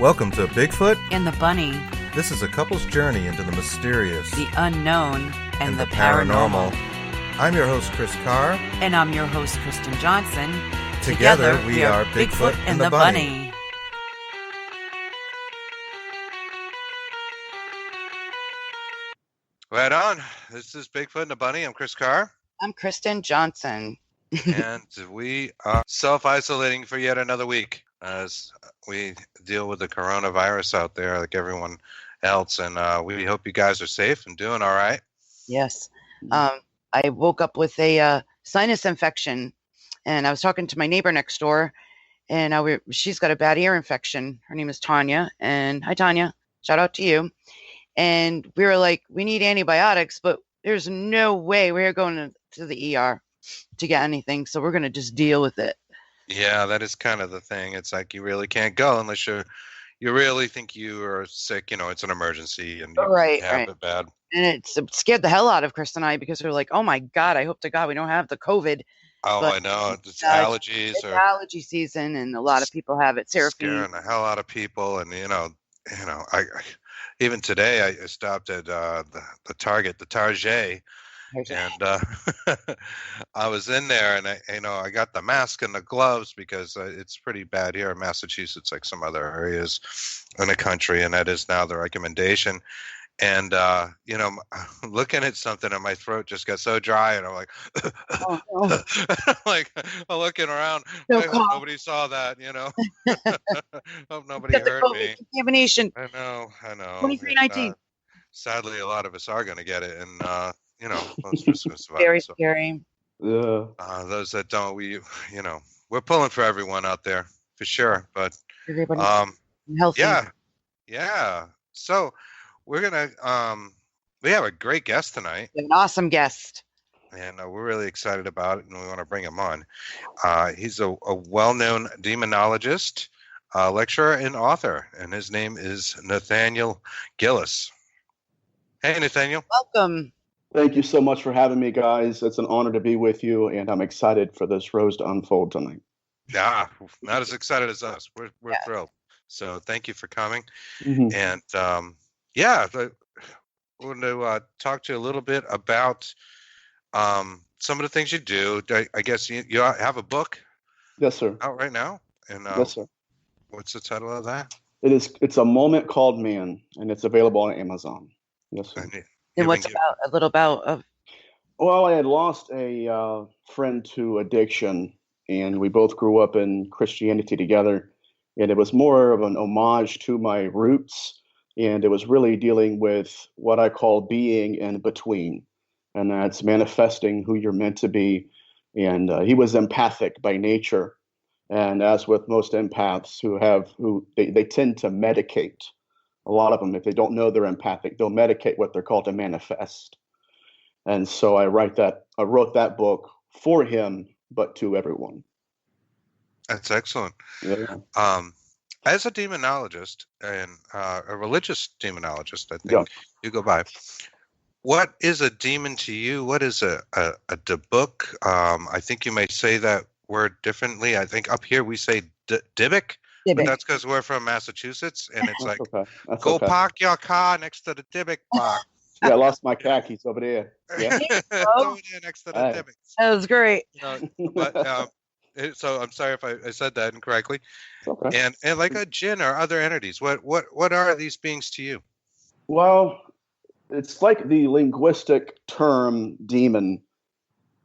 Welcome to Bigfoot and the Bunny. This is a couple's journey into the mysterious, the unknown, and the paranormal. I'm your host, Chris Carr. And I'm your host, Kristen Johnson. Together we are Bigfoot and the Bunny. Right on. This is Bigfoot and the Bunny. I'm Chris Carr. I'm Kristen Johnson. And we are self-isolating for yet another week as we deal with the coronavirus out there like everyone else. And we hope you guys are safe and doing all right. Yes. I woke up with a sinus infection, and I was talking to my neighbor next door, and she's got a bad ear infection. Her name is Tanya. And hi, Tanya. Shout out to you. And we were like, we need antibiotics, but there's no way we're going to the ER to get anything. So we're going to just deal with it. Yeah, that is kind of the thing. It's like you really can't go unless you really think you are sick. You know, it's an emergency and you have it bad. And it scared the hell out of Chris and I because we were like, oh my God, I hope to God we don't have the COVID. Oh, but, I know. It's allergies. It's allergy season, and a lot of people have it. Scaring the hell out of people. And, I even today I stopped at the Target, the Target. And I was in there, and I got the mask and the gloves because it's pretty bad here in Massachusetts, like some other areas in the country, and that is now the recommendation. And looking at something, and my throat just got so dry, and I'm like, I'm looking around. I hope nobody saw that, Hope nobody heard me. Contamination. I know. 2319. Sadly, a lot of us are going to get it, and most of us will survive. Very scary. Yeah. Those that don't, we're pulling for everyone out there for sure. But everybody healthy. Yeah. So we're gonna we have a great guest tonight. An awesome guest. And we're really excited about it, and we want to bring him on. He's a well-known demonologist, lecturer, and author, and his name is Nathaniel Gillis. Hey, Nathaniel. Welcome. Thank you so much for having me, guys. It's an honor to be with you, and I'm excited for this rose to unfold tonight. Yeah, not as excited as us. We're thrilled. So thank you for coming. Mm-hmm. And I want to talk to you a little bit about some of the things you do. I guess you have a book. Yes, sir. Out right now. And yes, sir. What's the title of that? It's A Moment Called Man, and it's available on Amazon. Yes, sir. And what's a little about? Well, I had lost a friend to addiction, and we both grew up in Christianity together. And it was more of an homage to my roots, and it was really dealing with what I call being in between, and that's manifesting who you're meant to be. And he was empathic by nature, and as with most empaths they tend to medicate. A lot of them, if they don't know they're empathic, they'll medicate what they're called to manifest. And so I wrote that book for him, but to everyone. That's excellent. Yeah. As a demonologist and a religious demonologist, I think you go by. What is a demon to you? What is a book? I think you may say that word differently. I think up here we say Dybbuk. But that's because we're from Massachusetts, and it's like, go park your car next to the Dybbuk box. Yeah, I lost my khakis over there. Yeah. Over there next to the Dybbuk. That was great. So I'm sorry if I said that incorrectly. Okay. And like a jinn or other entities, what are these beings to you? Well, it's like the linguistic term demon.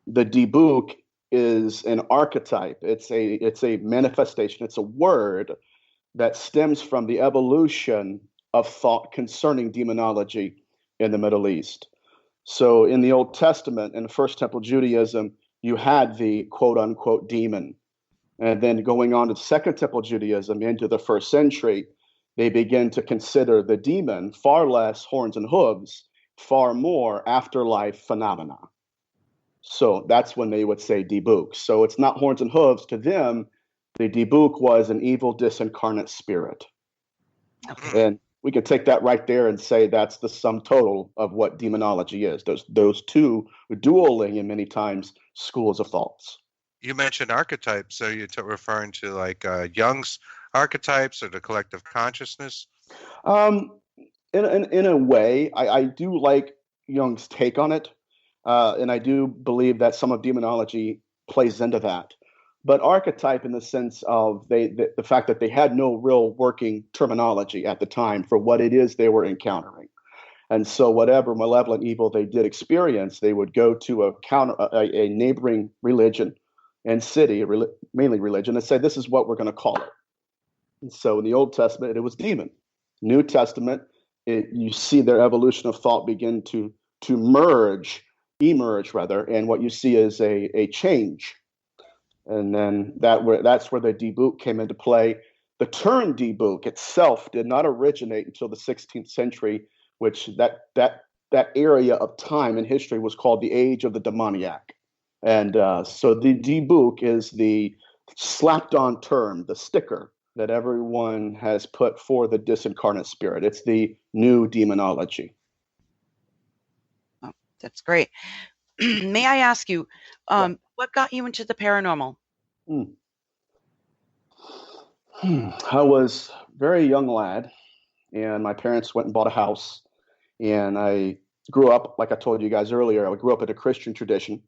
The Dybbuk is an archetype. It's a manifestation. It's a word that stems from the evolution of thought concerning demonology in the Middle East. So in the Old Testament, in the First Temple Judaism, you had the quote unquote demon. And then going on to Second Temple Judaism into the first century, they begin to consider the demon far less horns and hooves, far more afterlife phenomena. So that's when they would say Dybbuk. So it's not horns and hooves. To them, the Dybbuk was an evil disincarnate spirit. And we can take that right there and say that's the sum total of what demonology is. Those two dueling and many times schools of thoughts. You mentioned archetypes, so you're referring to like Jung's archetypes or the collective consciousness? Um, in a way, I do like Jung's take on it, and I do believe that some of demonology plays into that. But archetype, in the sense of the fact that they had no real working terminology at the time for what it is they were encountering. And so, whatever malevolent evil they did experience, they would go to a neighboring religion and city, mainly religion, and say, "This is what we're going to call it." And so, in the Old Testament, it was demon. New Testament, you see their evolution of thought begin to emerge rather, and what you see is a change. And then that's where the debuk came into play. The term debuk itself did not originate until the 16th century, which that area of time in history was called the Age of the Demoniac. And so the debuk is the slapped-on term, the sticker that everyone has put for the disincarnate spirit. It's the new demonology. Oh, that's great. May I ask you, what got you into the paranormal? I was a very young lad, and my parents went and bought a house. And I grew up, like I told you guys earlier, I grew up in a Christian tradition.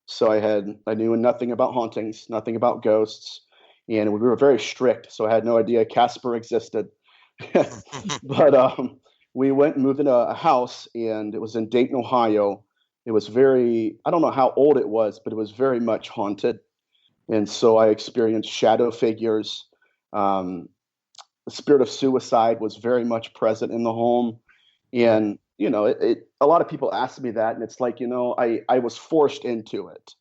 So I knew nothing about hauntings, nothing about ghosts, and we were very strict. So I had no idea Casper existed. But we went and moved into a house, and it was in Dayton, Ohio. It was I don't know how old it was, but it was very much haunted. And so I experienced shadow figures. The spirit of suicide was very much present in the home. And, a lot of people ask me that, and it's like, I was forced into it.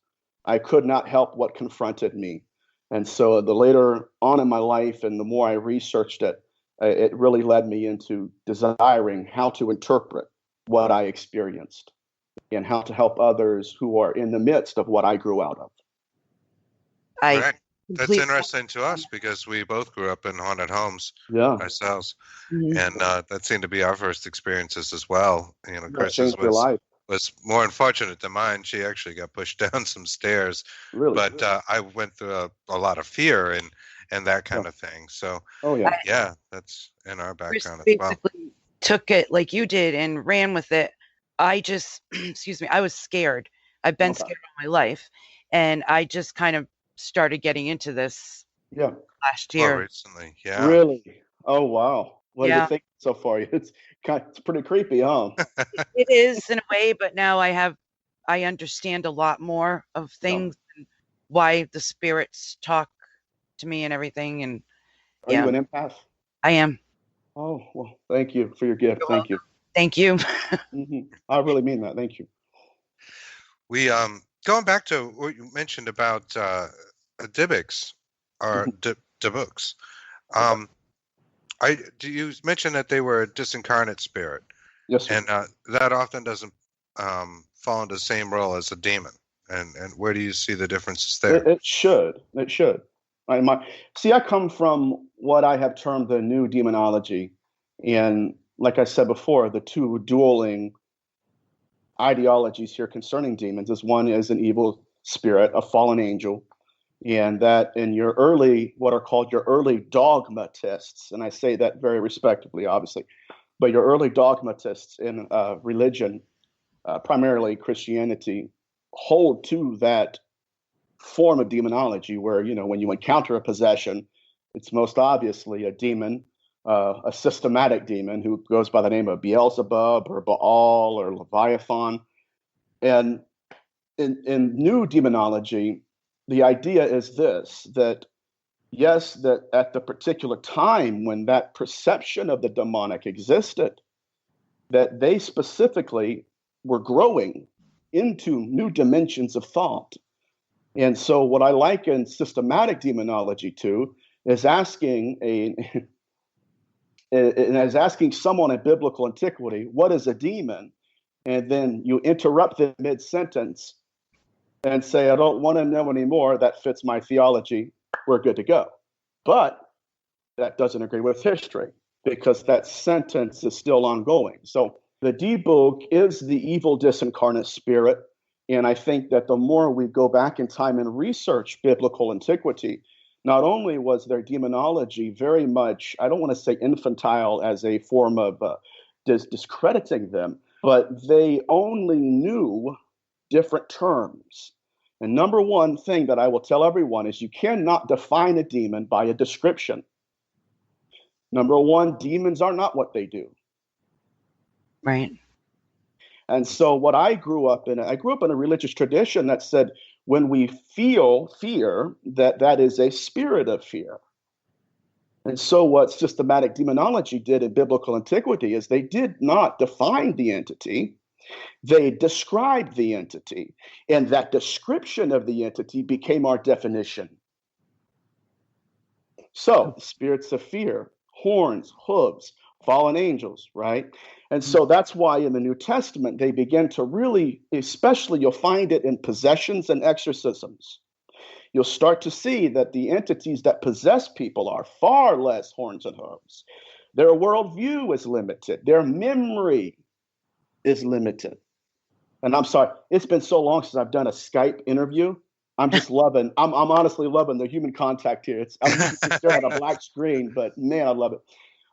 I could not help what confronted me. And so the later on in my life, and the more I researched it, it really led me into desiring how to interpret what I experienced and how to help others who are in the midst of what I grew out of. Right. That's interesting to us because we both grew up in haunted homes ourselves. Mm-hmm. And that seemed to be our first experiences as well. Chris's was more unfortunate than mine. She actually got pushed down some stairs. Really? But I went through a lot of fear and that kind of thing. So, that's in our background as well. Basically took it like you did and ran with it. I just, I was scared. I've been scared all my life. And I just kind of started getting into this last year. Recently, Really? Oh, wow. What do you think so far? It's pretty creepy, huh? It is in a way, but now I understand a lot more of things and why the spirits talk to me and everything. And are you an empath? I am. Oh, well, thank you for your gift. Thank you. Thank you. Mm-hmm. I really mean that. Thank you. We going back to what you mentioned about Dybbuk's or Dybbuk's. You mentioned that they were a disincarnate spirit. Yes, sir. And that often doesn't fall into the same role as a demon. And where do you see the differences there? It should. I come from what I have termed the new demonology. And like I said before, the two dueling ideologies here concerning demons is one is an evil spirit, a fallen angel, and that in what are called your early dogmatists, and I say that very respectfully, obviously, but your early dogmatists in religion, primarily Christianity, hold to that form of demonology where, when you encounter a possession, it's most obviously a demon, a systematic demon who goes by the name of Beelzebub or Baal or Leviathan. And in new demonology, the idea is this, that yes, that at the particular time when that perception of the demonic existed, that they specifically were growing into new dimensions of thought. And so what I liken systematic demonology to is asking someone in biblical antiquity, what is a demon? And then you interrupt them mid-sentence and say, I don't want to know anymore. That fits my theology. We're good to go. But that doesn't agree with history because that sentence is still ongoing. So the debuk is the evil disincarnate spirit. And I think that the more we go back in time and research biblical antiquity, not only was their demonology very much, I don't want to say infantile as a form of discrediting them, but they only knew different terms. And number one thing that I will tell everyone is you cannot define a demon by a description. Number one, demons are not what they do. Right. And so what I grew up in a religious tradition that said when we feel fear, that is a spirit of fear. And so what systematic demonology did in biblical antiquity is they did not define the entity. They described the entity, and that description of the entity became our definition. So, spirits of fear, horns, hooves, fallen angels, right? And so that's why in the New Testament, they begin to really, especially you'll find it in possessions and exorcisms. You'll start to see that the entities that possess people are far less horns and hooves. Their worldview is limited. Their memory is limited. And I'm sorry, it's been so long since I've done a Skype interview. I'm just loving, I'm honestly loving the human contact here. I'm used to stare at a black screen, but man, I love it.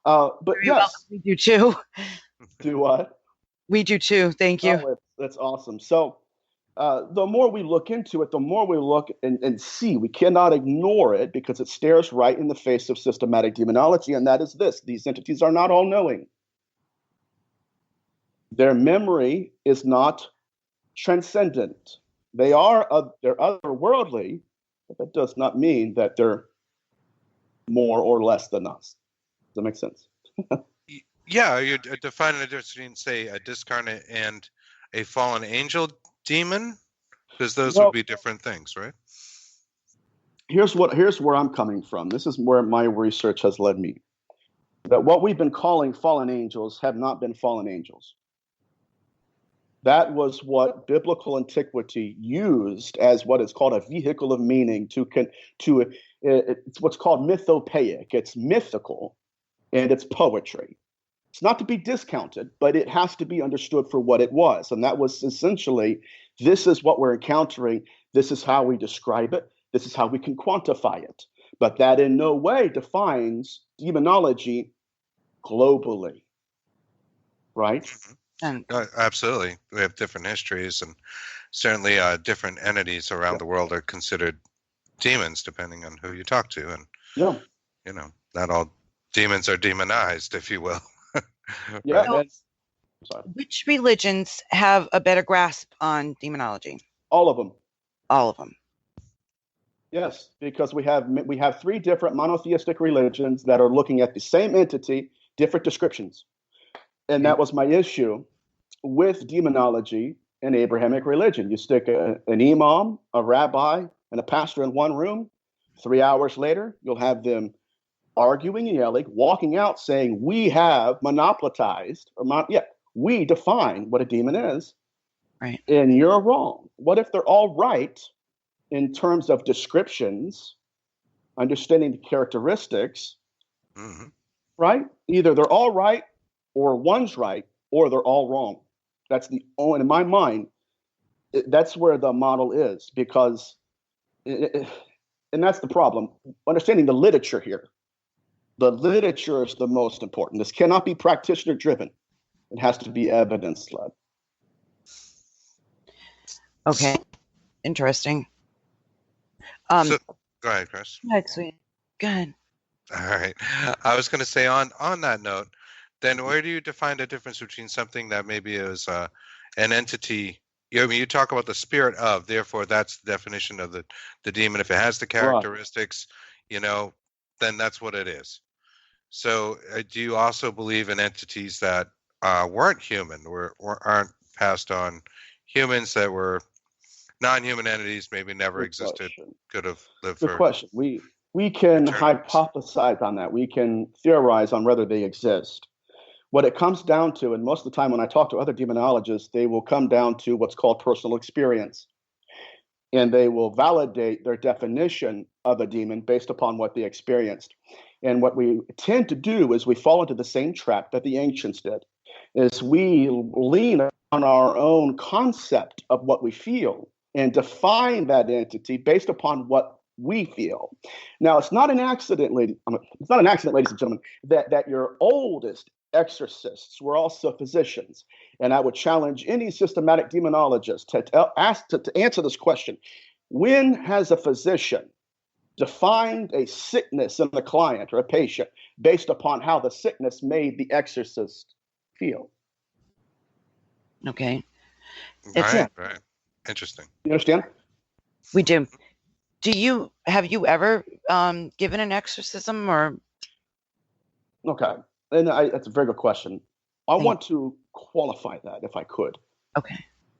But yes. We do too. Do what? We do too. Thank you. Oh, that's awesome. So the more we look into it, the more we look and see. We cannot ignore it because it stares right in the face of systematic demonology, and that is this. These entities are not all-knowing. Their memory is not transcendent. They're otherworldly, but that does not mean that they're more or less than us. Does that make sense? Yeah, you're defining the difference between, say, a discarnate and a fallen angel demon, because those would be different things, right? Here's where I'm coming from. This is where my research has led me. That what we've been calling fallen angels have not been fallen angels. That was what biblical antiquity used as what is called a vehicle of meaning it's what's called mythopoeic. It's mythical and it's poetry. It's not to be discounted, but it has to be understood for what it was. And that was essentially, this is what we're encountering. This is how we describe it. This is how we can quantify it. But that in no way defines demonology globally. Right? Mm-hmm. Absolutely. We have different histories, and certainly different entities around the world are considered demons depending on who you talk to. And, not all demons are demonized, if you will. Yeah. Right? Which religions have a better grasp on demonology? All of them. All of them. Yes, because we have three different monotheistic religions that are looking at the same entity, different descriptions. And that was my issue with demonology and Abrahamic religion. You stick an imam, a rabbi, and a pastor in one room. 3 hours later, you'll have them arguing and yelling, walking out saying, we have monopolized, we define what a demon is. Right. And you're wrong. What if they're all right in terms of descriptions, understanding the characteristics, right? Either they're all right, or one's right, or they're all wrong. That's in my mind, that's where the model is, because, and that's the problem, understanding the literature here. The literature is the most important. This cannot be practitioner driven. It has to be evidence led. Okay. Interesting. So, go ahead, Chris. Go ahead. All right. I was going to say on that note, then where do you define the difference between something that maybe is an entity? You talk about the spirit of, therefore that's the definition of the demon. If it has the characteristics, then that's what it is. So do you also believe in entities that weren't human or aren't passed on, humans that were non-human entities, maybe never existed, could have lived for... Good question. We can hypothesize on that. We can theorize on whether they exist. What it comes down to, and most of the time when I talk to other demonologists, they will come down to what's called personal experience. And they will validate their definition of a demon based upon what they experienced. And what we tend to do is we fall into the same trap that the ancients did, is we lean on our own concept of what we feel and define that entity based upon what we feel. Now, it's not an accident, ladies and gentlemen, that your oldest exorcists were also physicians. And I would challenge any systematic demonologist to answer this question. When has a physician defined a sickness in the client or a patient based upon how the sickness made the exorcist feel? Okay. Right. Interesting. You understand? We do. Have you ever given an exorcism or? Okay. And that's a very good question. I want to qualify that if I could. Okay.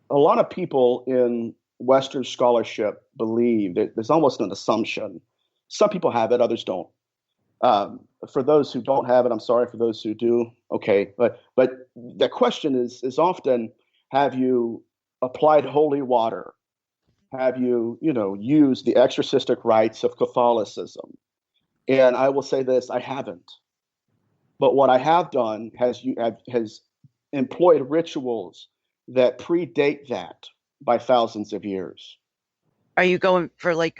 A lot of people in Western scholarship believe that there's almost an assumption. Some people have it, others don't. For those who don't have it, I'm sorry. For those who do, okay. But the question is often, have you applied holy water? Have you, used the exorcistic rites of Catholicism? And I will say this, I haven't. But what I have done has employed rituals that predate that by thousands of years. Are you going for like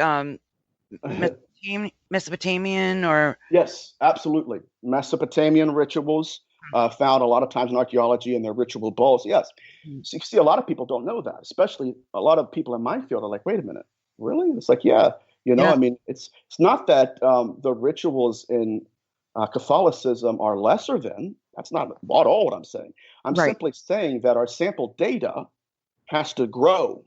Mesopotamian or? Yes, absolutely. Mesopotamian rituals found a lot of times in archaeology and their ritual bowls. Yes. So you see, a lot of people don't know that, especially a lot of people in my field are like, wait a minute, really? It's like, yeah. I mean, it's not that the rituals in Catholicism are lesser than. That's not at all what I'm saying. I'm simply saying that our sample data has to grow.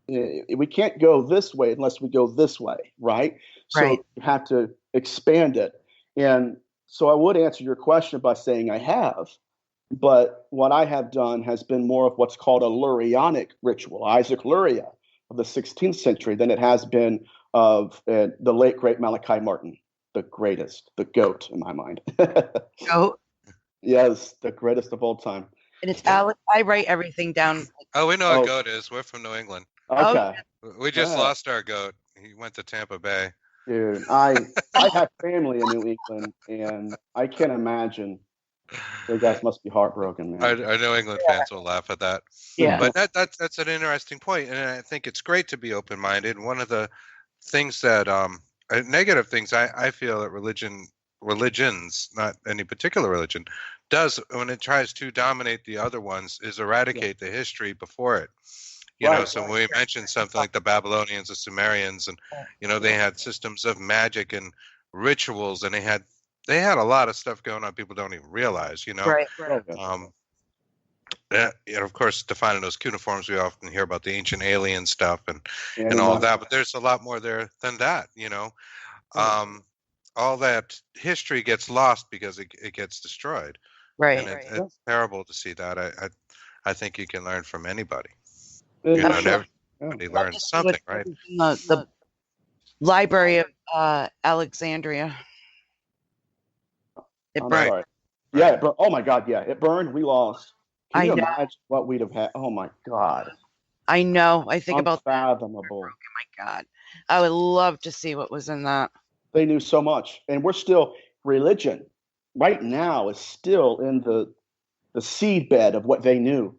We can't go this way unless we go this way, right? So you have to expand it. And so I would answer your question by saying I have, but what I have done has been more of what's called a Lurianic ritual, Isaac Luria of the 16th century, than it has been of the late, great Malachi Martin, the greatest, the GOAT in my mind. GOAT? Yes, the greatest of all time. And it's Alex. I write everything down. Oh, we know what GOAT is. We're from New England. Okay. We just lost our GOAT. He went to Tampa Bay. Dude, I have family in New England, and I can't imagine. You guys must be heartbroken, man. Our New England fans will laugh at that. Yeah. But that's an interesting point, and I think it's great to be open-minded. One of the things that negative things I feel that religions, not any particular religion, does when it tries to dominate the other ones is eradicate the history before it. So when we mentioned something like the Babylonians, the Sumerians, and they had systems of magic and rituals, and they had a lot of stuff going on people don't even realize. Right. And of course, defining those cuneiforms, we often hear about the ancient alien stuff and all of that, but there's a lot more there than that. All that history gets lost because it gets destroyed. Right. And it's terrible to see that. I think you can learn from anybody. Everybody learns something, right? The Library of Alexandria. It burned. Sorry. Yeah, it burned. Oh my God, yeah, it burned. We lost. Can you imagine what we'd have had? Oh my God. I know. I think about that. Unfathomable. Oh my God. I would love to see what was in that. They knew so much, and we're still religion right now is still in the seedbed of what they knew,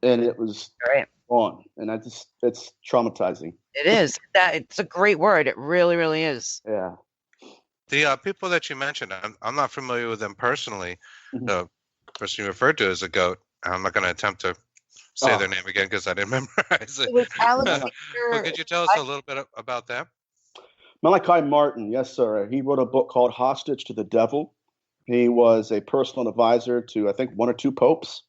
and it was gone, and it's traumatizing. It is. It's a great word. It really, really is. Yeah. The people that you mentioned, I'm not familiar with them personally. The person you referred to as a GOAT. I'm not going to attempt to say their name again because I didn't memorize it. It was Alexander. Well, could you tell us a little bit about them? Malachi Martin, yes, sir. He wrote a book called Hostage to the Devil. He was a personal advisor to, I think, one or two popes.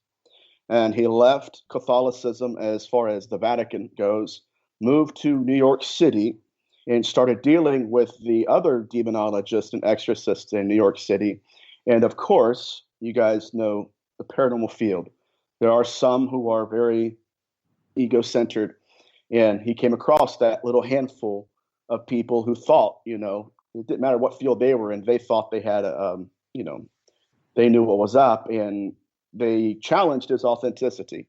And he left Catholicism as far as the Vatican goes, moved to New York City, and started dealing with the other demonologists and exorcists in New York City. And of course, you guys know the paranormal field. There are some who are very ego-centered. And he came across that little handful of people who thought, it didn't matter what field they were in, they thought they had they knew what was up, and they challenged his authenticity.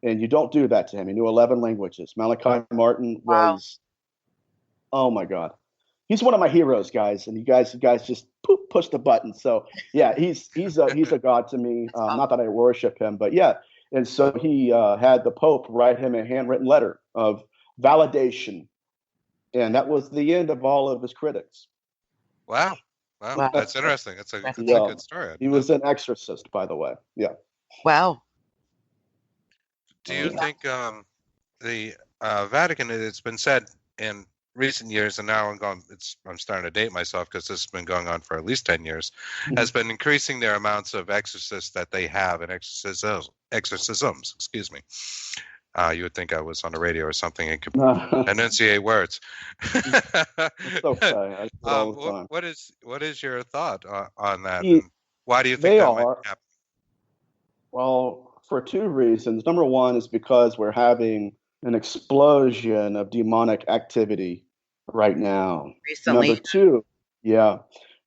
And you don't do that to him. He knew 11 languages. Malachi Martin was, oh my God. He's one of my heroes, guys. And you guys just push the button. So yeah, he's a god to me. Not that I worship him, but yeah. And so he had the Pope write him a handwritten letter of validation And that was the end of all of his critics. Wow. Wow. That's interesting. It's a Yeah. good story. He was an exorcist, by the way. Yeah. Wow. Do you think the Vatican? It's been said in recent years, and now I'm starting to date myself because this has been going on for at least 10 years. Has been increasing their amounts of exorcists that they have and exorcisms. Excuse me. You would think I was on the radio or something and could enunciate words. It's okay. I do it all the time. What is your thought on that? And why do you think that might happen? Well, for two reasons. Number one is because we're having an explosion of demonic activity right now. Recently.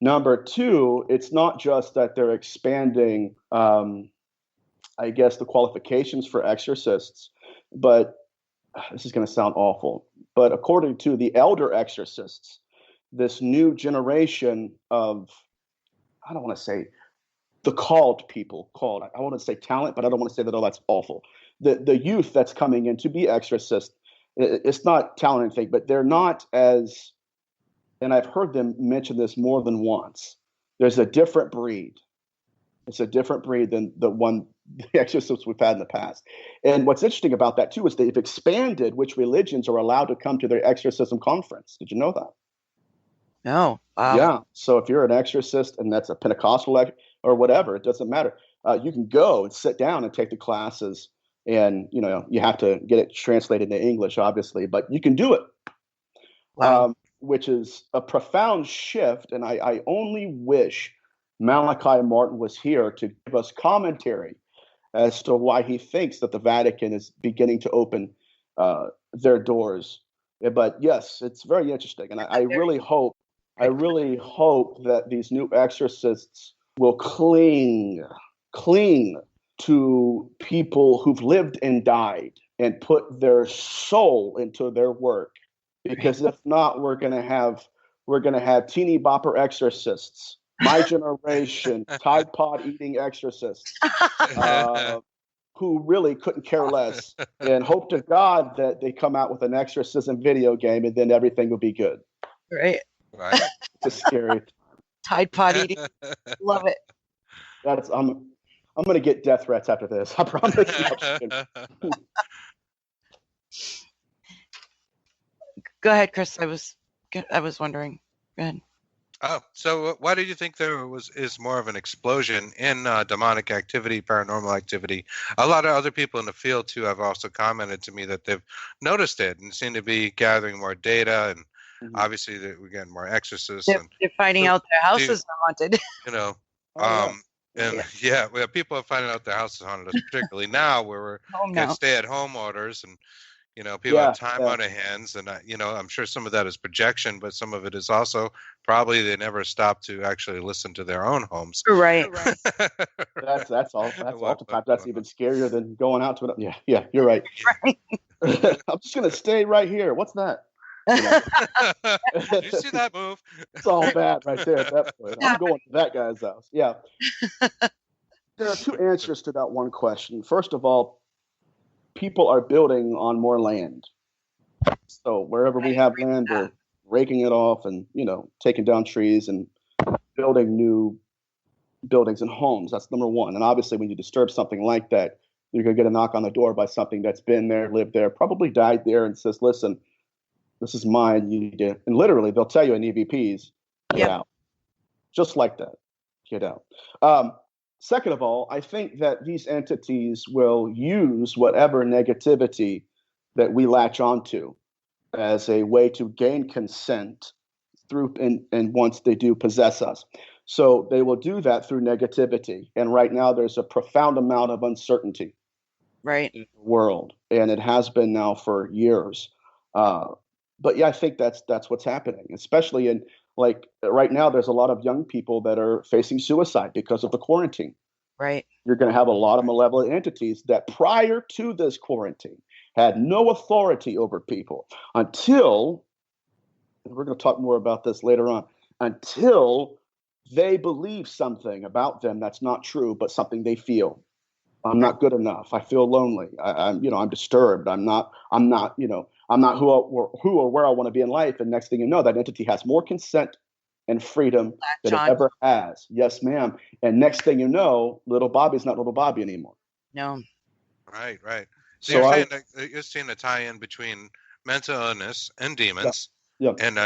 Number two, it's not just that they're expanding, I guess, the qualifications for exorcists, but this is going to sound awful, but according to the elder exorcists, this new generation of, I don't want to say the called people, I want to say talent, but I don't want to say that, oh, that's awful. The youth that's coming in to be exorcists, it's not talent and fake, but they're not as, and I've heard them mention this more than once, there's a different breed. It's a different breed than the exorcists we've had in the past. And what's interesting about that, too, is they've expanded which religions are allowed to come to their exorcism conference. Did you know that? No. Wow. Yeah. So if you're an exorcist and that's a Pentecostal or whatever, it doesn't matter. You can go and sit down and take the classes. And, you have to get it translated into English, obviously, but you can do it. Wow. Which is a profound shift. And I only wish Malachi Martin was here to give us commentary as to why he thinks that the Vatican is beginning to open their doors. But yes, it's very interesting. And I really hope that these new exorcists will cling to people who've lived and died and put their soul into their work. Because if not, we're gonna have teeny bopper exorcists, my generation, Tide Pod eating exorcists, who really couldn't care less and hope to God that they come out with an exorcism video game and then everything will be good. Right. It's scary. Tide Pod eating. Love it. I'm gonna get death threats after this. I promise. Go ahead, Chris. I was wondering. Go ahead. Oh, so why do you think there is more of an explosion in demonic activity, paranormal activity? A lot of other people in the field too have also commented to me that they've noticed it and seem to be gathering more data, and obviously we're getting more exorcists. They're finding out their houses are haunted. People are finding out their houses are haunted, particularly now where we're getting stay-at-home orders and. People have time on their hands, and I'm sure some of that is projection, but some of it is also probably they never stop to actually listen to their own homes. Right. That's all. Oftentimes that's even scarier than going out to it. Yeah, you're right. I'm just gonna stay right here. What's that? Did you see that move? It's all bad right there at that point. I'm going to that guy's house. Yeah. There are two answers to that one question. First of all, people are building on more land. So wherever we have land, we're raking it off and, taking down trees and building new buildings and homes. That's number one. And obviously when you disturb something like that, you're going to get a knock on the door by something that's been there, lived there, probably died there and says, listen, this is mine. You need to, and literally they'll tell you in EVPs, get out. Just like that. Get out. Second of all, I think that these entities will use whatever negativity that we latch onto as a way to gain consent through, and once they do possess us. So they will do that through negativity. And right now there's a profound amount of uncertainty in the world. And it has been now for years. But yeah, I think that's what's happening, especially in right now, there's a lot of young people that are facing suicide because of the quarantine. Right. You're going to have a lot of malevolent entities that prior to this quarantine had no authority over people until, and we're going to talk more about this later on, until they believe something about them that's not true, but something they feel. I'm not good enough. I feel lonely. I'm disturbed. I'm not, I'm not who or where I want to be in life. And next thing you know, that entity has more consent and freedom than it ever has. Yes, ma'am. And next thing you know, little Bobby's not little Bobby anymore. No. Right. So you're seeing a tie-in between mental illness and demons. Yeah. And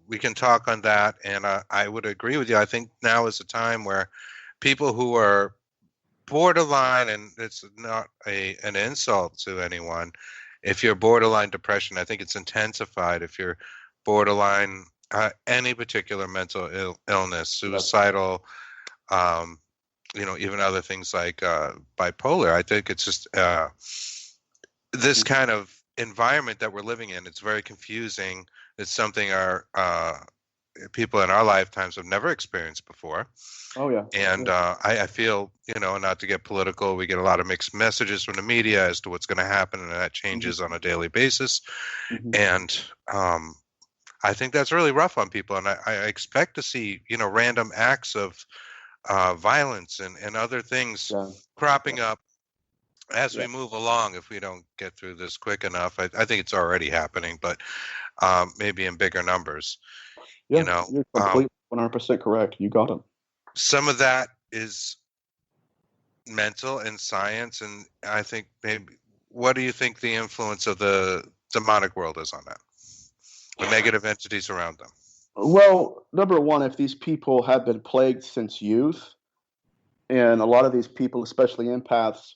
we can talk on that. And I would agree with you. I think now is a time where people who are borderline, and it's not an insult to anyone, if you're borderline depression, I think it's intensified. If you're borderline any particular mental illness, suicidal, even other things like bipolar, I think it's just this kind of environment that we're living in. It's very confusing. It's something our people in our lifetimes have never experienced before. Oh, yeah. And I feel, not to get political, we get a lot of mixed messages from the media as to what's going to happen, and that changes on a daily basis. And I think that's really rough on people. And I expect to see, random acts of violence and other things cropping up as we move along. If we don't get through this quick enough, I think it's already happening, but maybe in bigger numbers. Yeah, you're completely 100% correct. You got it. Some of that is mental and science, and I think maybe, what do you think the influence of the demonic world is on that? The negative entities around them? Well, number one, if these people have been plagued since youth, and a lot of these people, especially empaths,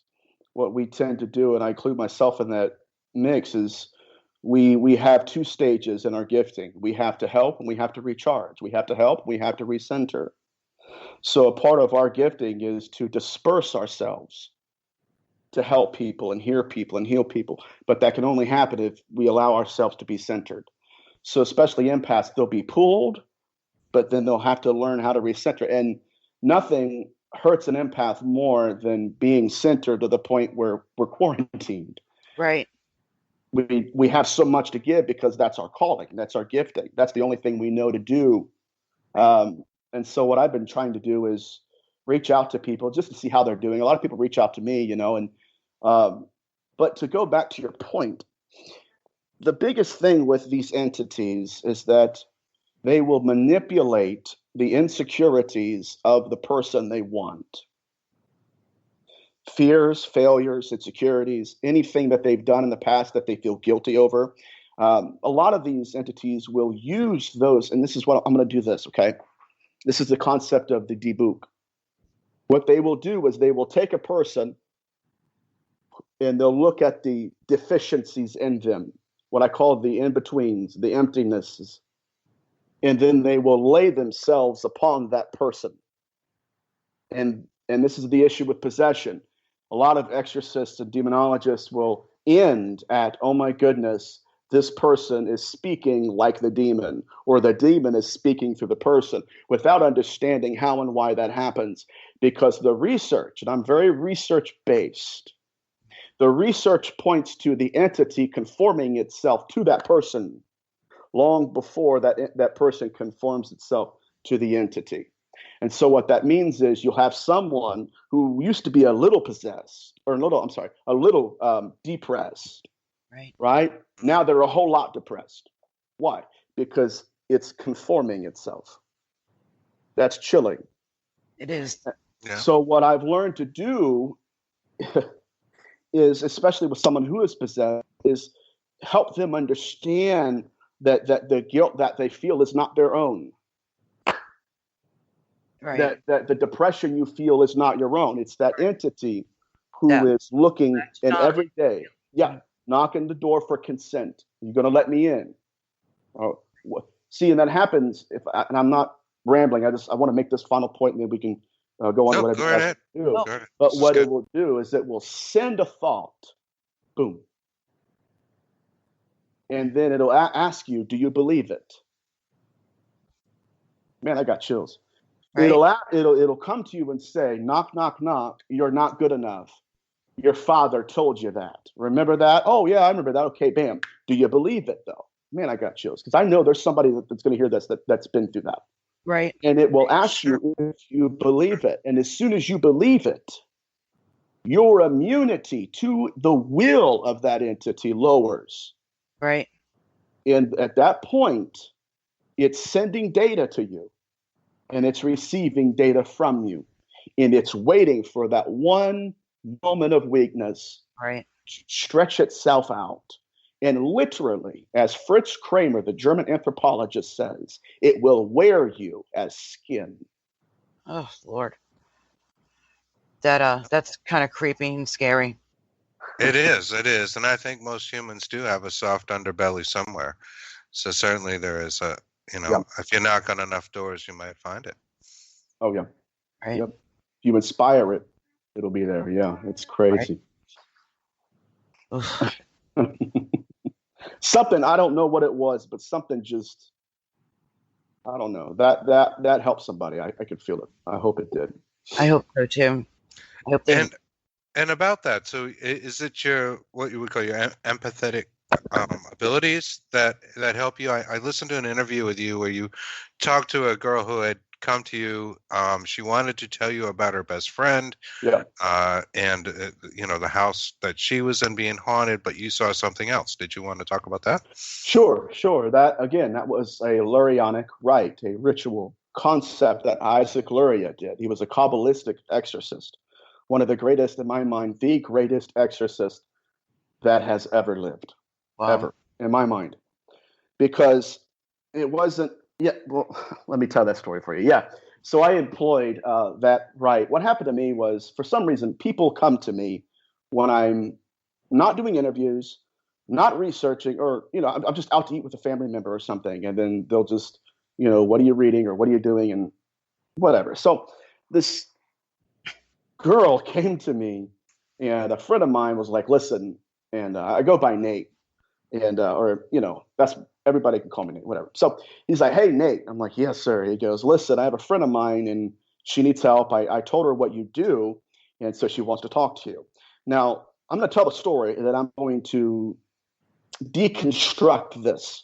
what we tend to do, and I include myself in that mix, is we have two stages in our gifting. We have to help and we have to recharge. We have to help, we have to recenter. So a part of our gifting is to disperse ourselves, to help people and hear people and heal people. But that can only happen if we allow ourselves to be centered. So especially empaths, they'll be pulled, but then they'll have to learn how to recenter. And nothing hurts an empath more than being centered to the point where we're quarantined. Right. We have so much to give because that's our calling. That's our gifting. That's the only thing we know to do. And so what I've been trying to do is reach out to people just to see how they're doing. A lot of people reach out to me, but to go back to your point, the biggest thing with these entities is that they will manipulate the insecurities of the person they want. Fears, failures, insecurities, anything that they've done in the past that they feel guilty over. A lot of these entities will use those, and this is what I'm going to do this, okay? This is the concept of the debook. What they will do is they will take a person and they'll look at the deficiencies in them, what I call the in-betweens, the emptinesses, and then they will lay themselves upon that person. And this is the issue with possession. A lot of exorcists and demonologists will end at, oh my goodness, this person is speaking like the demon, or the demon is speaking through the person, without understanding how and why that happens. Because the research, and I'm very research-based, the research points to the entity conforming itself to that person long before that person conforms itself to the entity. And so what that means is you'll have someone who used to be a little possessed, or a little depressed, right? Now they're a whole lot depressed. Why? Because it's conforming itself. That's chilling. It is. Yeah. So what I've learned to do is, especially with someone who is possessed, is help them understand that the guilt that they feel is not their own. Right. That the depression you feel is not your own. It's that entity who is looking and every day, knocking the door for consent. You're going to let me in. Oh, see, and that happens and I'm not rambling. I want to make this final point, and then we can go on to whatever. Go ahead. But what it will do is it will send a thought, boom, and then it'll ask you, do you believe it? Man, I got chills. Right. It'll come to you and say, knock, knock, knock, you're not good enough. Your father told you that. Remember that? Oh, yeah, I remember that. Okay, bam. Do you believe it, though? Man, I got chills. Because I know there's somebody that's going to hear this that's been through that. Right. And it will ask you if you believe it. And as soon as you believe it, your immunity to the will of that entity lowers. Right. And at that point, it's sending data to you and it's receiving data from you. And it's waiting for that one moment of weakness Right. to stretch itself out. And literally, as Fritz Kramer, the German anthropologist, says, it will wear you as skin. Oh, Lord. That's kind of creepy and scary. It is, and I think most humans do have a soft underbelly somewhere. So certainly there is a, Yeah. if you knock on enough doors, you might find it. Oh, yeah. Right. Yep. If you inspire it, it'll be there. Yeah, it's crazy. Right. Something, I don't know what it was, but something just, I don't know. That helped somebody. I could feel it. I hope it did. I hope so too. I hope they. And about that, so is it your, what you would call your empathetic abilities that help you? I listened to an interview with you where you talked to a girl who had come to you. She wanted to tell you about her best friend. Yeah. And the house that she was in being haunted, but you saw something else. Did you want to talk about that? Sure. That was a Lurianic rite, a ritual concept that Isaac Luria did. He was a Kabbalistic exorcist, one of the greatest, in my mind, the greatest exorcist that has ever lived. Wow. Ever, in my mind. Because it wasn't, well, let me tell that story for you. Yeah. So I employed that rite. What happened to me was, for some reason, people come to me when I'm not doing interviews, not researching, or, I'm just out to eat with a family member or something. And then they'll just, what are you reading or what are you doing and whatever. So this girl came to me and a friend of mine was like, listen, and I go by Nate. And that's, everybody can call me Nate, whatever. So he's like, hey, Nate. I'm like, yes, sir. He goes, listen, I have a friend of mine and she needs help. I told her what you do, and so she wants to talk to you. Now, I'm going to tell the story, and then I'm going to deconstruct this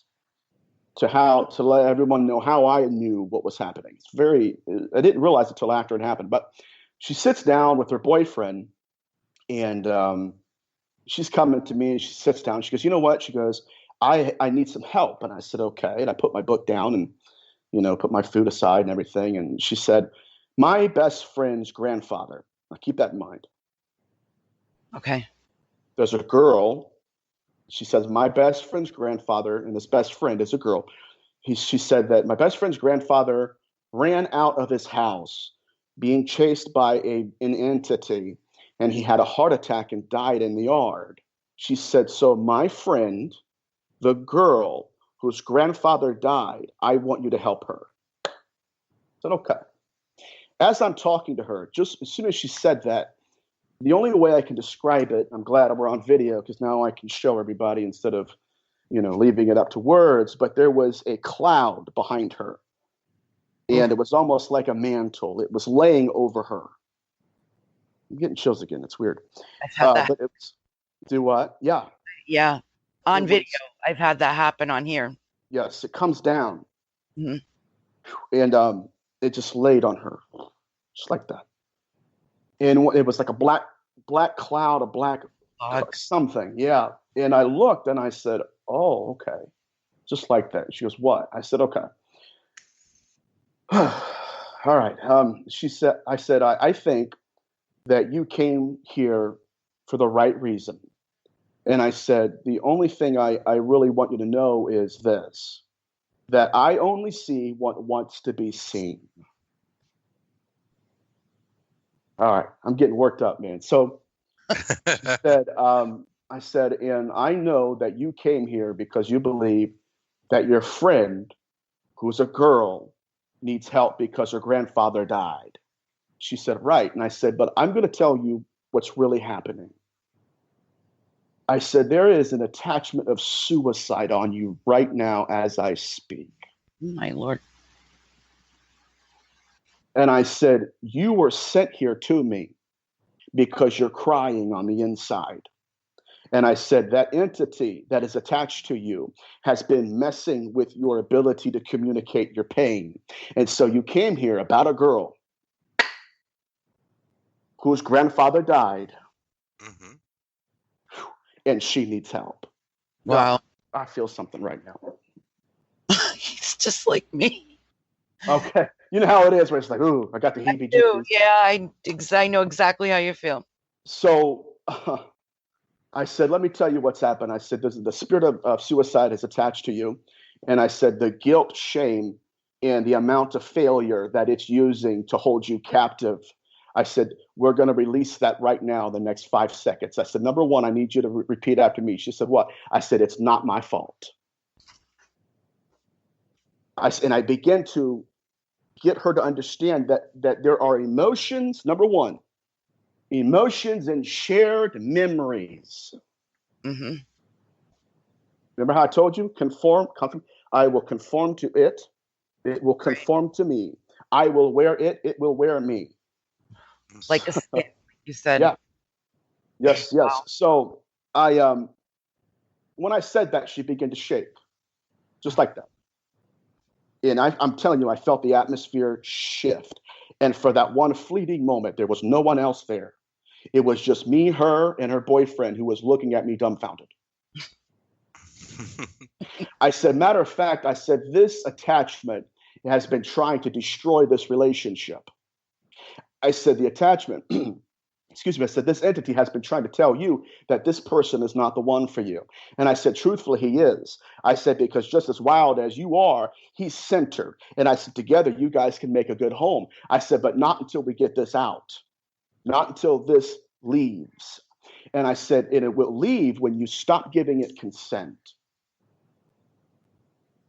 to let everyone know how I knew what was happening. I didn't realize it until after it happened. But she sits down with her boyfriend, and she's coming to me and she sits down. She goes, you know what? She goes, I need some help. And I said, okay. And I put my book down and, put my food aside and everything. And she said, my best friend's grandfather. Now keep that in mind. Okay. There's a girl. She says, my best friend's grandfather, and this best friend is a girl. She said that my best friend's grandfather ran out of his house being chased by an entity, and he had a heart attack and died in the yard. She said, so my friend, the girl whose grandfather died, I want you to help her. I said, okay. As I'm talking to her, just as soon as she said that, the only way I can describe it, I'm glad we're on video because now I can show everybody instead of, leaving it up to words, but there was a cloud behind her. And it was almost like a mantle. It was laying over her. I'm getting chills again. It's weird. I've had that. But do what? Yeah. Yeah. On video, I've had that happen on here. Yes, it comes down. Mm-hmm. And it just laid on her, just like that. And it was like a black cloud, a black something. Yeah. And I looked and I said, oh, okay. Just like that. She goes, what? I said, okay. All right. I said, I think that you came here for the right reason. And I said, the only thing I really want you to know is this, that I only see what wants to be seen. All right. I'm getting worked up, man. So she said, I said, and I know that you came here because you believe that your friend, who's a girl, needs help because her grandfather died. She said, right. And I said, but I'm going to tell you what's really happening. I said, there is an attachment of suicide on you right now as I speak. My Lord. And I said, you were sent here to me because you're crying on the inside. And I said, that entity that is attached to you has been messing with your ability to communicate your pain. And so you came here about a girl whose grandfather died, and she needs help. Wow. I feel something right now. He's just like me. Okay. You know how it is where it's like, ooh, I got the heebie-jeebies. Yeah, I know exactly how you feel. So I said, let me tell you what's happened. I said, the spirit of suicide is attached to you. And I said, the guilt, shame, and the amount of failure that it's using to hold you captive. I said, we're going to release that right now, the next 5 seconds. I said, number one, I need you to repeat after me. She said, what? I said, it's not my fault. And I began to get her to understand that there are emotions, number one, emotions and shared memories. Mm-hmm. Remember how I told you? Conform. I will conform to it. It will conform to me. I will wear it. It will wear me. Like a skin, you said. Yeah. Yes. Wow. So when I said that, she began to shake, just like that. And I'm telling you, I felt the atmosphere shift. And for that one fleeting moment, there was no one else there. It was just me, her, and her boyfriend who was looking at me dumbfounded. I said, matter of fact, I said, this attachment has been trying to destroy this relationship. I said, the attachment, excuse me, I said, this entity has been trying to tell you that this person is not the one for you. And I said, truthfully, he is. I said, because just as wild as you are, he's centered. And I said, together, you guys can make a good home. I said, but not until we get this out. Not until this leaves. And I said, and it will leave when you stop giving it consent.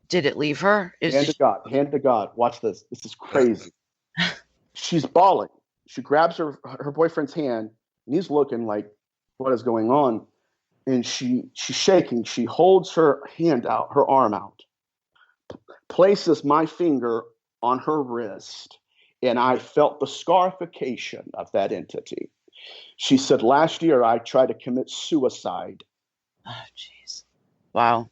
Did it leave her? Hand to God. Watch this. This is crazy. She's bawling. She grabs her boyfriend's hand, and he's looking like, what is going on? And she's shaking. She holds her hand out, her arm out, places my finger on her wrist, and I felt the scarification of that entity. She said, last year I tried to commit suicide. Oh, jeez. Wow.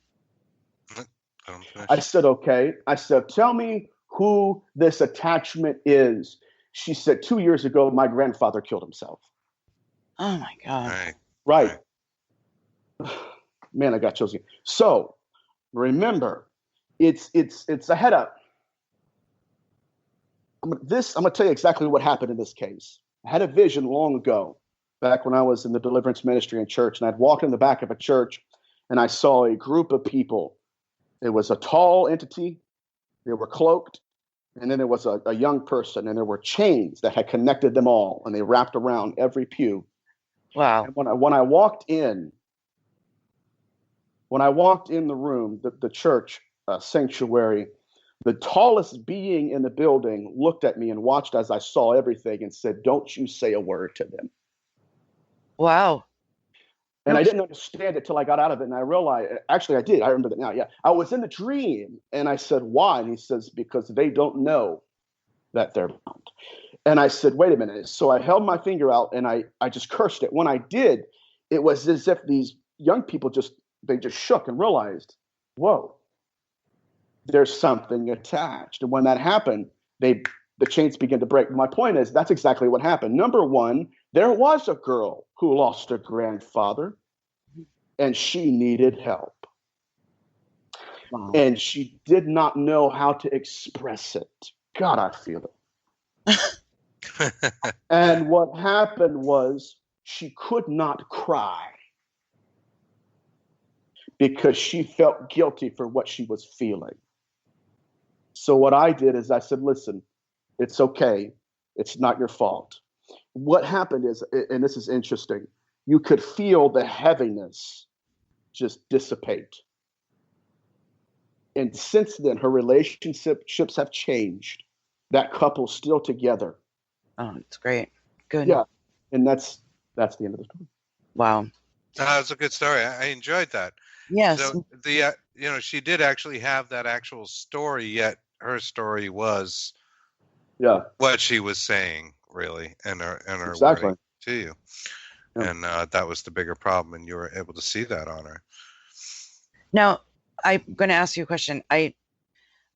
I said, okay. I said, tell me who this attachment is. She said, 2 years ago, my grandfather killed himself. Oh, my God. Right. Man, I got chosen. So remember, it's a head up. I'm going to tell you exactly what happened in this case. I had a vision long ago, back when I was in the deliverance ministry in church, and I'd walked in the back of a church, and I saw a group of people. It was a tall entity. They were cloaked. And then there was a young person, and there were chains that had connected them all, and they wrapped around every pew. Wow. And when I walked in the room, the church sanctuary, the tallest being in the building looked at me and watched as I saw everything and said, don't you say a word to them. Wow. And I didn't understand it till I got out of it. And I realized, actually I did. I remember that now. Yeah. I was in the dream and I said, why? And he says, because they don't know that they're bound. And I said, wait a minute. So I held my finger out and I just cursed it. When I did, it was as if these young people just shook and realized, whoa, there's something attached. And when that happened, the chains began to break. My point is, that's exactly what happened. Number one, there was a girl who lost her grandfather, and she needed help. Wow. And she did not know how to express it. God, I feel it. And what happened was she could not cry because she felt guilty for what she was feeling. So what I did is I said, listen, it's okay. It's not your fault. What happened is, and this is interesting, you could feel the heaviness just dissipate. And since then, her relationships have changed. That couple's still together. Oh, it's great. Good. Yeah. And that's the end of the story. Wow. That's a good story. I enjoyed that. Yes. So she did actually have that actual story, yet her story was what she was saying, really, and her wording to you. Yeah. And that was the bigger problem, and you were able to see that on her. Now, I'm going to ask you a question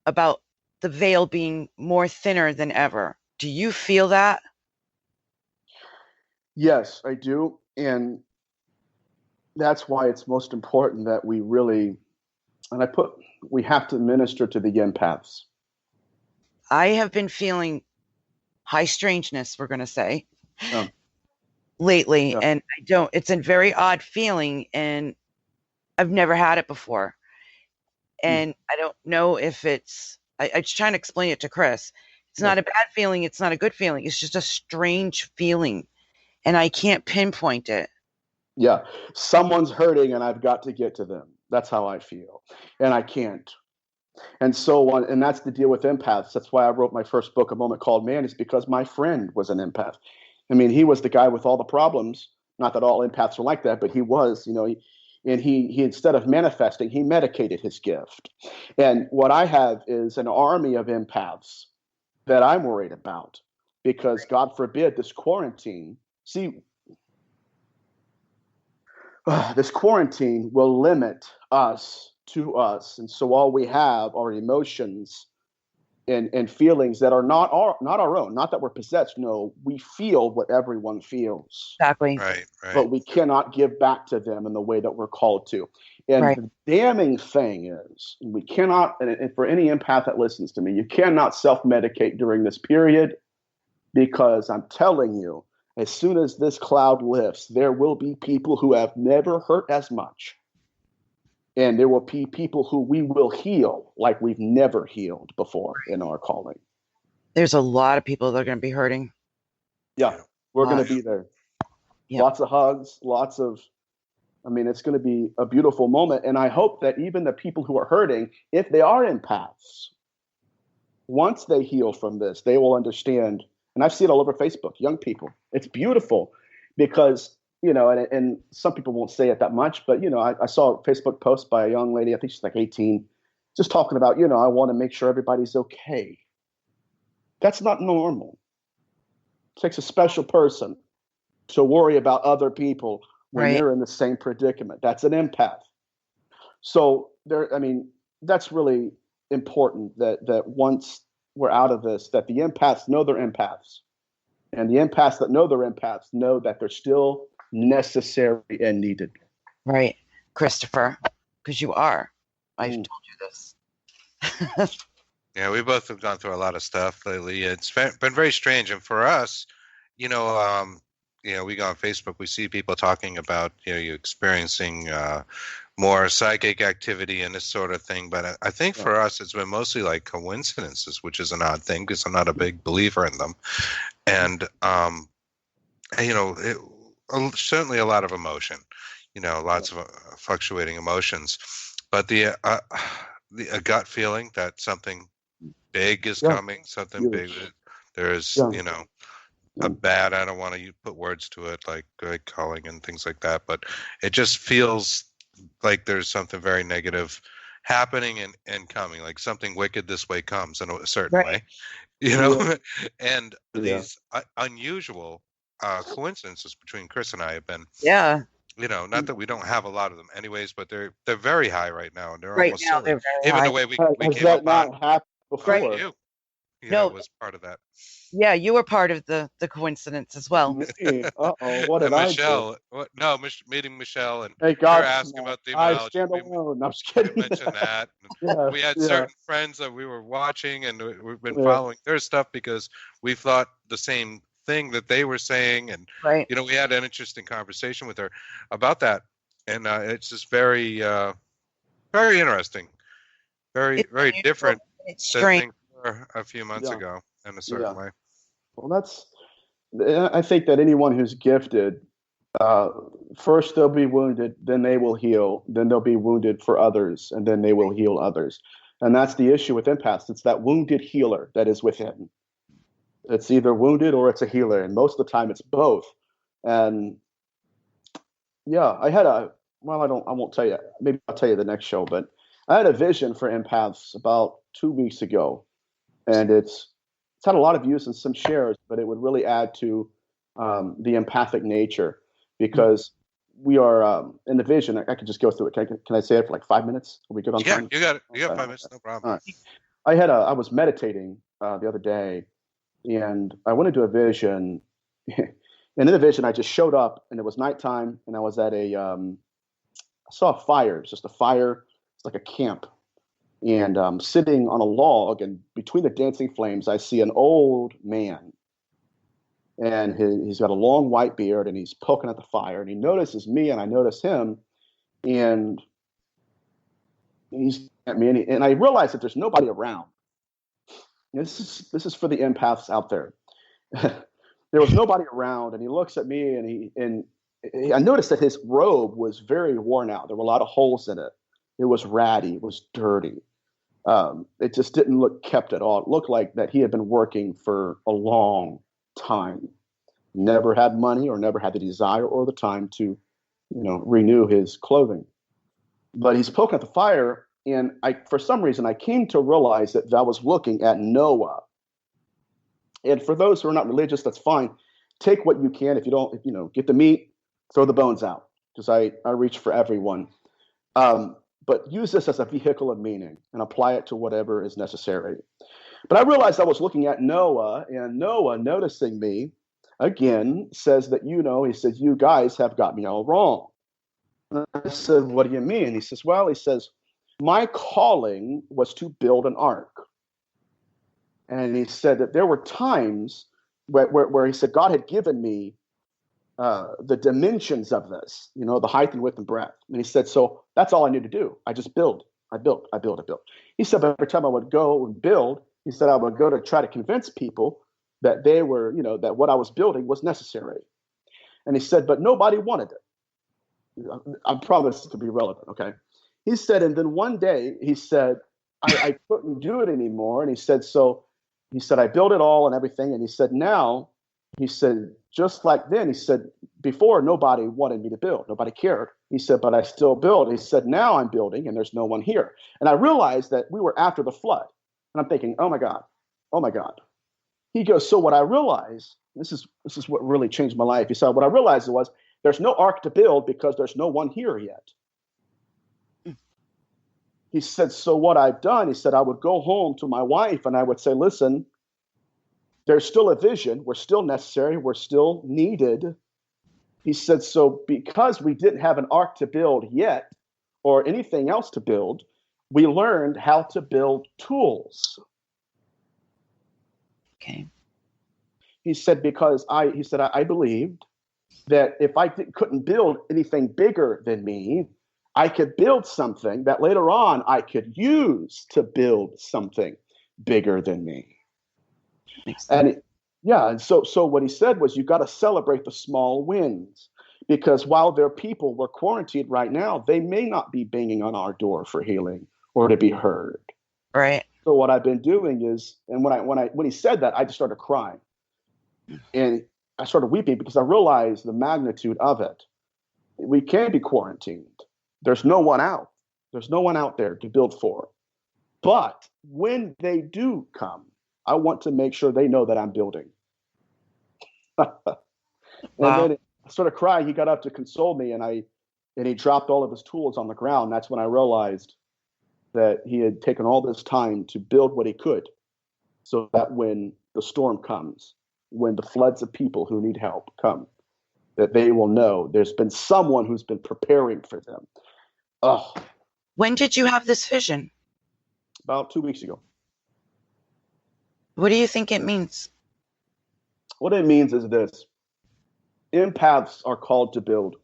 about the veil being more thinner than ever. Do you feel that? Yes, I do. And that's why it's most important that we really And we have to minister to the empaths. I have been feeling high strangeness, we're going to say, lately. Yeah. And it's a very odd feeling, and I've never had it before. And I don't know if I was trying to explain it to Chris. It's not a bad feeling. It's not a good feeling. It's just a strange feeling, and I can't pinpoint it. Yeah. Someone's hurting and I've got to get to them. That's how I feel. And I can't. And so on. And that's the deal with empaths. That's why I wrote my first book, A Moment Called Man, is because my friend was an empath. I mean, he was the guy with all the problems. Not that all empaths are like that, but he was, he instead of manifesting, he medicated his gift. And what I have is an army of empaths that I'm worried about, because God forbid this quarantine. See, this quarantine will limit us to us. And so all we have are emotions and feelings that are not our own. Not that we're possessed. No, we feel what everyone feels. Exactly. Right. But we cannot give back to them in the way that we're called to. And the damning thing is, we cannot, and for any empath that listens to me, you cannot self-medicate during this period, because I'm telling you, as soon as this cloud lifts, there will be people who have never hurt as much. And there will be people who we will heal like we've never healed before in our calling. There's a lot of people that are going to be hurting. Yeah, we're going to be there. Yep. Lots of hugs, it's going to be a beautiful moment. And I hope that even the people who are hurting, if they are empaths, once they heal from this, they will understand. And I've seen it all over Facebook, young people. It's beautiful because, and some people won't say it that much, but, I saw a Facebook post by a young lady, I think she's like 18, just talking about, I want to make sure everybody's okay. That's not normal. It takes a special person to worry about other people when they're in the same predicament. That's an empath. So that's really important that once we're out of this, that the empaths know they're empaths. And the empaths that know they're empaths know that they're still necessary and needed. Right, Christopher, because you are. I've told you this. Yeah, we both have gone through a lot of stuff lately. It's been very strange. And for us, we go on Facebook, we see people talking about, you experiencing more psychic activity and this sort of thing. But I think for us, it's been mostly like coincidences, which is an odd thing because I'm not a big believer in them. And, certainly a lot of emotion, lots of fluctuating emotions. But a gut feeling that something big is coming, something big. There's, a bad, I don't want to put words to it, like calling and things like that, but it just feels like there's something very negative happening and coming, like something wicked this way comes in a certain way, and these unusual coincidences between Chris and I have been, not that we don't have a lot of them anyways, but they're very high right now, and they're almost now they're very even high. the way we Has came that up not on happened before? you was part of that. Yeah, you were part of the coincidence as well. Uh-oh, what did I do? Meeting Michelle, and Hey, her God, asking about I demonology. stand alone. I'm just I kidding. mentioned that. Yeah, we had certain friends that we were watching, and we've been following their stuff because we thought the same thing that they were saying, and we had an interesting conversation with her about that, and it's just very, very interesting, very different than things were a few months ago in a certain way. Well, I think that anyone who's gifted, first they'll be wounded, then they will heal, then they'll be wounded for others, and then they will heal others. And that's the issue with empaths. It's that wounded healer that is within. It's either wounded or it's a healer, and most of the time it's both. And I won't tell you. Maybe I'll tell you the next show, but I had a vision for empaths about 2 weeks ago, and it's had a lot of views and some shares, but it would really add to the empathic nature, because we are in the vision. I could just go through it. Can I say it for like 5 minutes? Are we good on time? You got it. You got 5 minutes, no problem. All right. I was meditating the other day, and I went into a vision. And in the vision, I just showed up, and it was nighttime, and I was at I saw a fire. It was just a fire It's like a camp. And sitting on a log, and between the dancing flames, I see an old man. And he's got a long white beard, and he's poking at the fire. And he notices me, and I notice him. And he's at me, and I realize that there's nobody around. This is for the empaths out there. There was nobody around, and he looks at me, and I noticed that his robe was very worn out. There were a lot of holes in it. It was ratty. It was dirty. It just didn't look kept at all. It looked like that he had been working for a long time. Never had money, or never had the desire or the time to, renew his clothing. But he's poking at the fire, and for some reason, I came to realize that I was looking at Noah. And for those who are not religious, that's fine. Take what you can. If you don't, get the meat, throw the bones out. Because I reach for everyone. But use this as a vehicle of meaning and apply it to whatever is necessary. But I realized I was looking at Noah, and Noah, noticing me, again, says that, he says, you guys have got me all wrong. And I said, what do you mean? He says, my calling was to build an ark. And he said that there were times where he said God had given me the dimensions of this, the height and width and breadth. And he said, so that's all I need to do. I just build. I built. He said, but every time I would go and build, he said I would go to try to convince people that they were, that what I was building was necessary. And he said, but nobody wanted it. I promise to be relevant, okay? He said, and then one day he said, I couldn't do it anymore. And he said, I built it all and everything. And he said, now, just like then, he said, before nobody wanted me to build. Nobody cared. He said, but I still build. He said, now I'm building and there's no one here. And I realized that we were after the flood. And I'm thinking, oh my God. He goes, so what I realized, this is what really changed my life. He said, what I realized was there's no ark to build because there's no one here yet. He said, so what I've done, he said, I would go home to my wife and I would say, listen, there's still a vision. We're still necessary. We're still needed. He said, so because we didn't have an ark to build yet or anything else to build, we learned how to build tools. Okay. He said, because I believed that if I couldn't build anything bigger than me, I could build something that later on I could use to build something bigger than me. And so what he said was, you got to celebrate the small wins, because while their people were quarantined right now, they may not be banging on our door for healing or to be heard. Right. So what I've been doing is, and when he said that, I just started crying, and I started weeping because I realized the magnitude of it. We can't be quarantined. There's no one out. There's no one out there to build for. But when they do come, I want to make sure they know that I'm building. And then I started crying. He got up to console me, and he dropped all of his tools on the ground. That's when I realized that he had taken all this time to build what he could, so that when the storm comes, when the floods of people who need help come, that they will know there's been someone who's been preparing for them. Oh. When did you have this vision? About 2 weeks ago. What do you think it means? What it means is this. Empaths are called to build.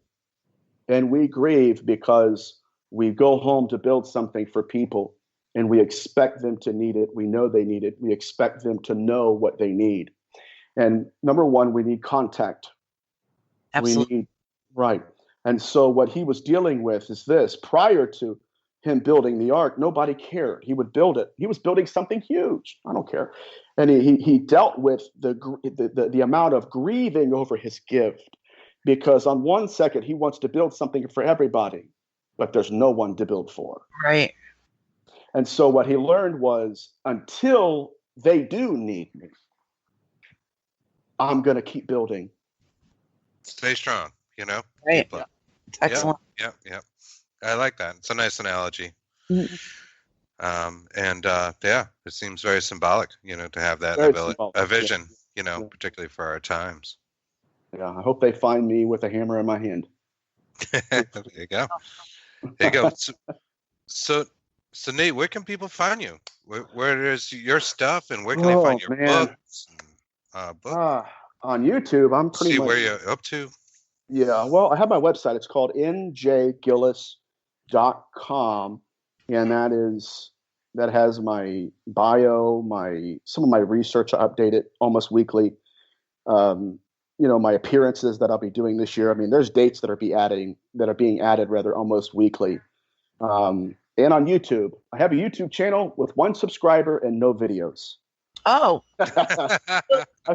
And we grieve because we go home to build something for people, and we expect them to need it. We know they need it. We expect them to know what they need. And number one, we need contact. Absolutely. Right. And so what he was dealing with is this. Prior to him building the ark, nobody cared. He would build it. He was building something huge. I don't care. And he dealt with the amount of grieving over his gift, because on one second he wants to build something for everybody, but there's no one to build for. Right. And so what he learned was, until they do need me, I'm going to keep building. Stay strong, Right. Keep Excellent. Yeah. I like that. It's a nice analogy. Mm-hmm. It seems very symbolic, to have that a vision, particularly for our times. Yeah, I hope they find me with a hammer in my hand. There you go. So, So Nate, where can people find you? Where is your stuff, and where can they find your books? On YouTube, I'm pretty See much where you're up to. Yeah, well, I have my website. It's called njgillis.com, and that has my bio, some of my research. I update it almost weekly. My appearances that I'll be doing this year. I mean, there's dates that are being added rather almost weekly. And on YouTube, I have a YouTube channel with 1 subscriber and no videos. Oh, I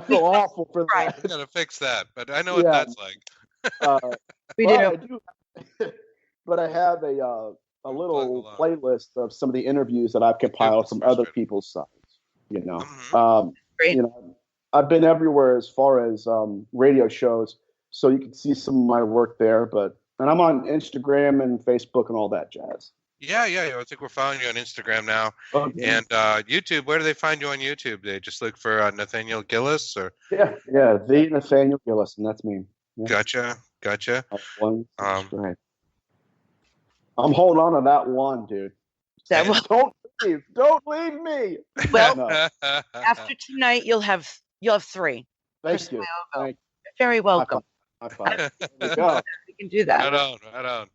feel awful for that. I gotta fix that, but I know what that's like. we do. But I have a little playlist of some of the interviews that I've compiled from other people's sites. Great. I've been everywhere as far as radio shows, so you can see some of my work there. And I'm on Instagram and Facebook and all that jazz. Yeah. I think we're following you on Instagram now. Okay. And YouTube. Where do they find you on YouTube? They just look for Nathaniel Gillis, or yeah, the Nathaniel Gillis, and that's me. Yeah. Gotcha. Right. I'm holding on to that one, dude. Don't leave me. Well, after tonight, you'll have 3. Thank you. You're very welcome. High five. There we go. We can do that. Right on.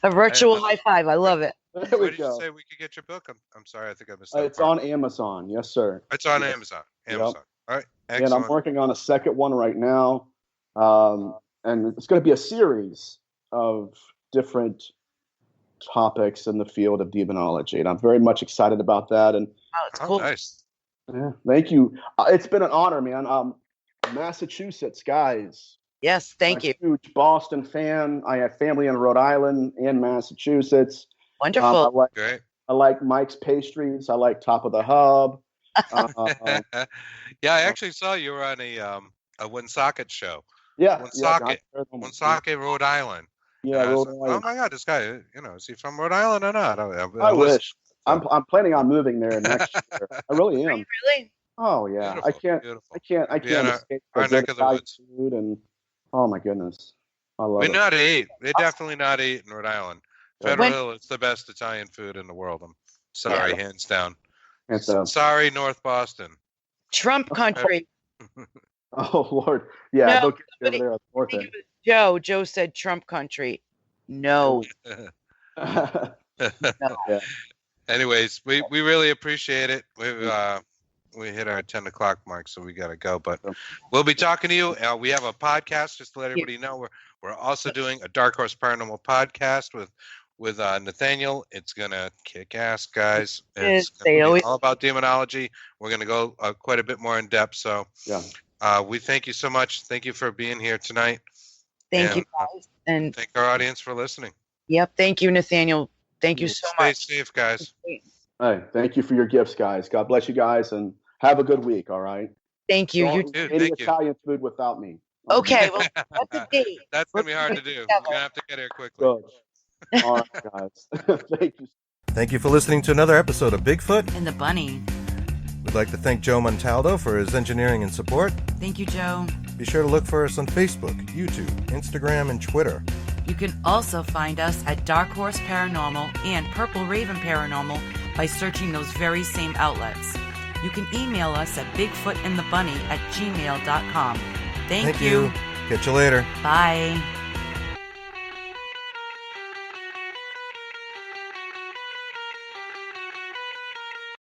A virtual high five. I love it. There Where we did go. you say we could get your book? I'm sorry, I think I missed that. It's part. on Amazon. Yes, sir. It's on Amazon. Yep. All right. Excellent. And I'm working on a second one right now. And it's going to be a series of different topics in the field of demonology. And I'm very much excited about that. And it's cool. Nice. yeah, thank you. It's been an honor, man. Massachusetts, guys. Yes, thank you. Huge Boston fan. I have family in Rhode Island and Massachusetts. Wonderful. Great. I like Mike's Pastries. I like Top of the Hub. Yeah, I actually saw you were on a Woonsocket show. Yeah. Woonsocket, Rhode Island. Yeah, Rhode Island. Oh my God, this guy, is he from Rhode Island or not? I wish. I'm planning on moving there next year. I really am. Really? Oh yeah. Beautiful. I can't escape our neck of the woods. Food and oh my goodness. I love it. Not eat. They definitely not eat in Rhode Island. Federal Hill, it's the best Italian food in the world. I'm sorry, hands down. Sorry, North Boston. Trump country. Oh Lord. Yeah, No, look over there up north end. Joe. Joe said Trump country. No. Yeah. Anyways, we really appreciate it. We hit our 10 o'clock mark, so we got to go. But we'll be talking to you. We have a podcast, just to let everybody know. We're also doing a Dark Horse Paranormal podcast with Nathaniel. It's going to kick ass, guys. It's gonna be all about demonology. We're going to go quite a bit more in depth. So we thank you so much. Thank you for being here tonight. Thank you, guys. And thank our audience for listening. Yep. Thank you, Nathaniel. Thank you so much. Stay safe, guys. Hey, thank you for your gifts, guys. God bless you guys, and have a good week, all right? Thank you. Don't eat any Italian food without me. Okay, well, that's a date. That's going to be hard to do. We're going to have to get here quickly. Good. All right, guys. Thank you. Thank you for listening to another episode of Bigfoot and the Bunny. We'd like to thank Joe Montaldo for his engineering and support. Thank you, Joe. Be sure to look for us on Facebook, YouTube, Instagram, and Twitter. You can also find us at Dark Horse Paranormal and Purple Raven Paranormal by searching those very same outlets. You can email us at bigfootandthebunny@gmail.com. Thank you. Catch you later. Bye.